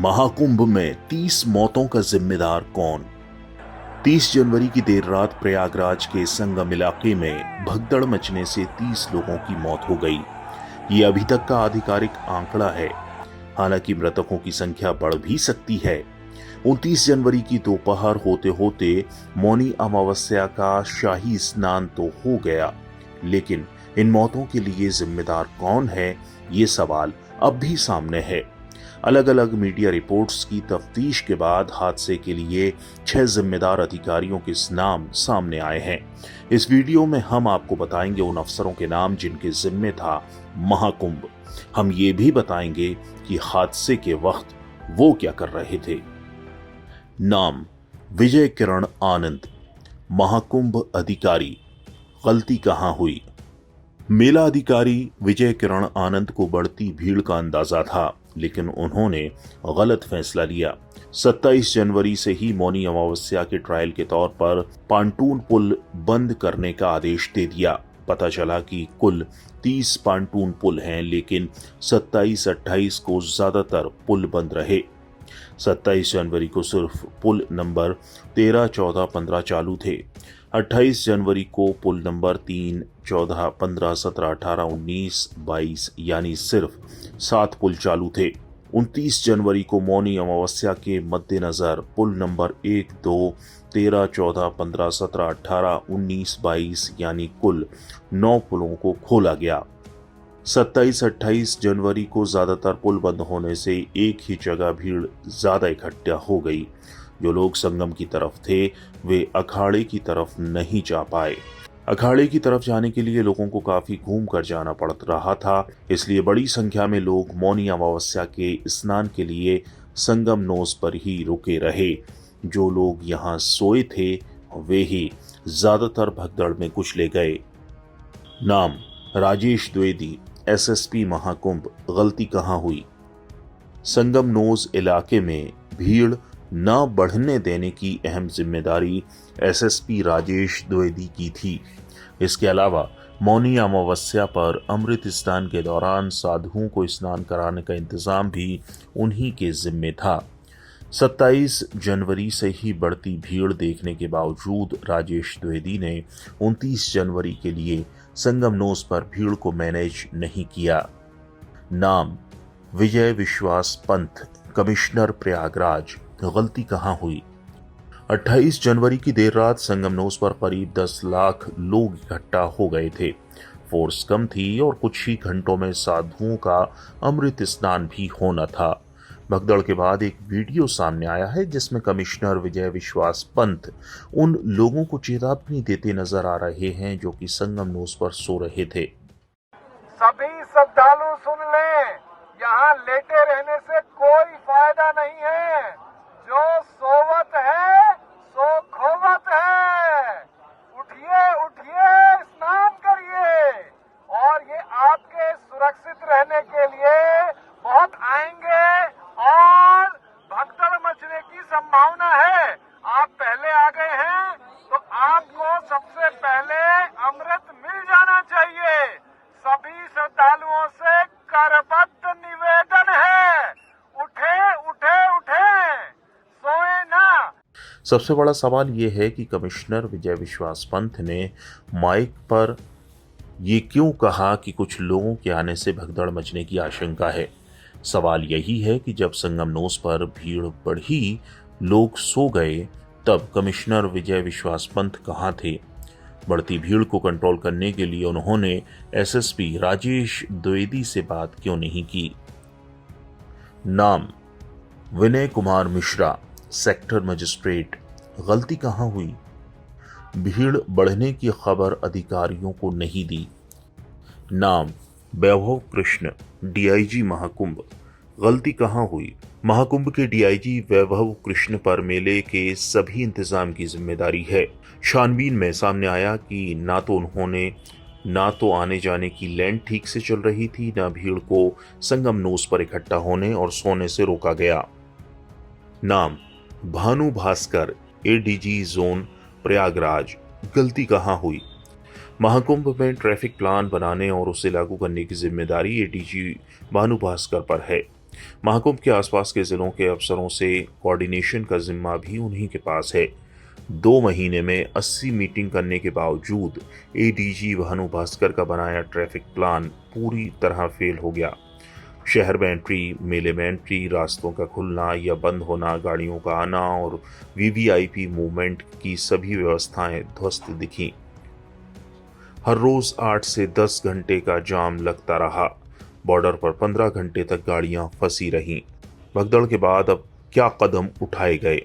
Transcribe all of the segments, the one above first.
महाकुंभ में 30 मौतों का जिम्मेदार कौन? 30 जनवरी की देर रात प्रयागराज के संगम इलाके में भगदड़ मचने से 30 लोगों की मौत हो गई। ये अभी तक का आधिकारिक आंकड़ा है। हालांकि मृतकों की संख्या बढ़ भी सकती है। 29 जनवरी की दोपहर होते होते मौनी अमावस्या का शाही स्नान तो हो गया, लेकिन इन मौतों के लिए जिम्मेदार कौन है, ये सवाल अब भी सामने है। अलग अलग मीडिया रिपोर्ट्स की तफ्तीश के बाद हादसे के लिए 6 जिम्मेदार अधिकारियों के नाम सामने आए हैं। इस वीडियो में हम आपको बताएंगे उन अफसरों के नाम जिनके जिम्मे था महाकुंभ। हम ये भी बताएंगे कि हादसे के वक्त वो क्या कर रहे थे। नाम: विजय किरण आनंद, महाकुंभ अधिकारी। गलती कहां हुई? मेला अधिकारी विजय किरण आनंद को बढ़ती भीड़ का अंदाजा था, लेकिन उन्होंने गलत फैसला लिया। 27 जनवरी से ही मौनी अमावस्या के ट्रायल के तौर पर पांटून पुल बंद करने का आदेश दे दिया। पता चला कि कुल 30 पांटून पुल हैं, लेकिन 27-28 को ज्यादातर पुल बंद रहे। 27 जनवरी को सिर्फ पुल नंबर 13, 14, 15 चालू थे। 28 जनवरी को पुल नंबर 3, 14, 15, 17, 18, 19, 22 यानी सिर्फ 7 पुल चालू थे। 29 जनवरी को मौनी अमावस्या के मद्देनजर पुल नंबर 1, 2, 13, 14, 15, 17, 18, 19, 22 यानी कुल 9 पुलों को खोला गया। 27-28 जनवरी को ज्यादातर पुल बंद होने से एक ही जगह भीड़ ज्यादा इकट्ठा हो गई। जो लोग संगम की तरफ थे वे अखाड़े की तरफ नहीं जा पाए। अखाड़े की तरफ जाने के लिए लोगों को काफी घूम कर जाना पड़ रहा था, इसलिए बड़ी संख्या में लोग मौनी अमावस्या के स्नान के लिए संगम नोस पर ही रुके रहे। जो लोग यहाँ सोए थे वे ही ज्यादातर भगदड़ में कुचले गए। नाम: राजेश द्विवेदी, एसएसपी महाकुंभ। गलती कहां हुई? संगम नोज इलाके में भीड़ न बढ़ने देने की अहम जिम्मेदारी एसएसपी राजेश द्विवेदी की थी। इसके अलावा मौनी अमावस्या पर अमृत स्नान के दौरान साधुओं को स्नान कराने का इंतजाम भी उन्हीं के जिम्मे था। 27 जनवरी से ही बढ़ती भीड़ देखने के बावजूद राजेश द्विवेदी ने 29 जनवरी के लिए संगम नोस पर भीड़ को मैनेज नहीं किया। नाम: विजय विश्वास पंथ, कमिश्नर प्रयागराज। गलती कहां हुई? 28 जनवरी की देर रात संगम नोस पर करीब 10 लाख लोग इकट्ठा हो गए थे। फोर्स कम थी और कुछ ही घंटों में साधुओं का अमृत स्नान भी होना था। भगदड़ के बाद एक वीडियो सामने आया है जिसमें कमिश्नर विजय विश्वास पंथ उन लोगों को चेतावनी देते नजर आ रहे हैं जो कि संगम नोस पर सो रहे थे। सभी श्रद्धालु सुन लें, यहाँ लेटे रहने से कोई फायदा नहीं है। जो सोवत है सो खोवत है। उठिए उठिए, स्नान करिए। और ये आपके सुरक्षित रहने के लिए बहुत आएंगे और भगदड़ मचने की संभावना है। आप पहले आ गए हैं तो आपको सबसे पहले अमृत मिल जाना चाहिए। सभी श्रद्धालुओं से करबद्ध निवेदन है, उठे उठे उठे, सोए ना। सबसे बड़ा सवाल ये है कि कमिश्नर विजय विश्वास पंथ ने माइक पर ये क्यों कहा कि कुछ लोगों के आने से भगदड़ मचने की आशंका है। सवाल यही है कि जब संगम नोस पर भीड़ बढ़ी, लोग सो गए, तब कमिश्नर विजय विश्वास पंथ कहाँ थे? बढ़ती भीड़ को कंट्रोल करने के लिए उन्होंने एसएसपी राजेश द्विवेदी से बात क्यों नहीं की? नाम: विनय कुमार मिश्रा, सेक्टर मजिस्ट्रेट। गलती कहां हुई? भीड़ बढ़ने की खबर अधिकारियों को नहीं दी। नाम: वैभव कृष्ण, डीआईजी महाकुंभ। गलती कहां हुई? महाकुंभ के डीआईजी वैभव कृष्ण पर मेले के सभी इंतजाम की जिम्मेदारी है। छानबीन में सामने आया कि ना तो आने जाने की लेन ठीक से चल रही थी, न भीड़ को संगम नोस पर इकट्ठा होने और सोने से रोका गया। नाम: भानु भास्कर, एडीजी जोन प्रयागराज। गलती कहां हुई? महाकुंभ में ट्रैफिक प्लान बनाने और उसे लागू करने की जिम्मेदारी एडीजी भानु भास्कर पर है। महाकुंभ के आसपास के जिलों के अफसरों से कोऑर्डिनेशन का जिम्मा भी उन्हीं के पास है। 2 महीने में 80 मीटिंग करने के बावजूद एडीजी भानु भास्कर का बनाया ट्रैफिक प्लान पूरी तरह फेल हो गया। शहर में एंट्री, मेले में एंट्री, रास्तों का खुलना या बंद होना, गाड़ियों का आना और वीवीआईपी मूवमेंट की सभी व्यवस्थाएं ध्वस्त दिखीं। हर रोज 8 से 10 घंटे का जाम लगता रहा। बॉर्डर पर 15 घंटे तक गाड़ियां फंसी रहीं। भगदड़ के बाद अब क्या कदम उठाए गए?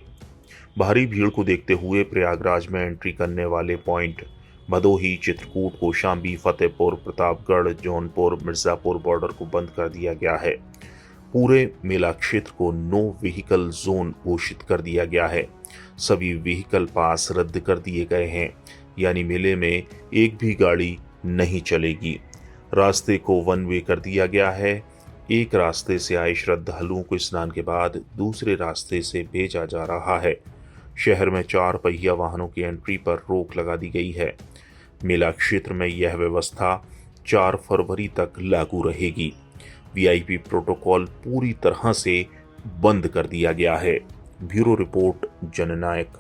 भारी भीड़ को देखते हुए प्रयागराज में एंट्री करने वाले पॉइंट भदोही, चित्रकूट, कौशाम्बी, फतेहपुर, प्रतापगढ़, जौनपुर, मिर्जापुर बॉर्डर को बंद कर दिया गया है। पूरे मेला क्षेत्र को नो व्हीकल जोन घोषित कर दिया गया है। सभी व्हीकल पास रद्द कर दिए गए हैं, यानी मेले में एक भी गाड़ी नहीं चलेगी। रास्ते को वन वे कर दिया गया है। एक रास्ते से आए श्रद्धालुओं को स्नान के बाद दूसरे रास्ते से भेजा जा रहा है। शहर में 4 पहिया वाहनों की एंट्री पर रोक लगा दी गई है। मेला क्षेत्र में यह व्यवस्था 4 फरवरी तक लागू रहेगी। वीआईपी प्रोटोकॉल पूरी तरह से बंद कर दिया गया है। ब्यूरो रिपोर्ट, जननायक।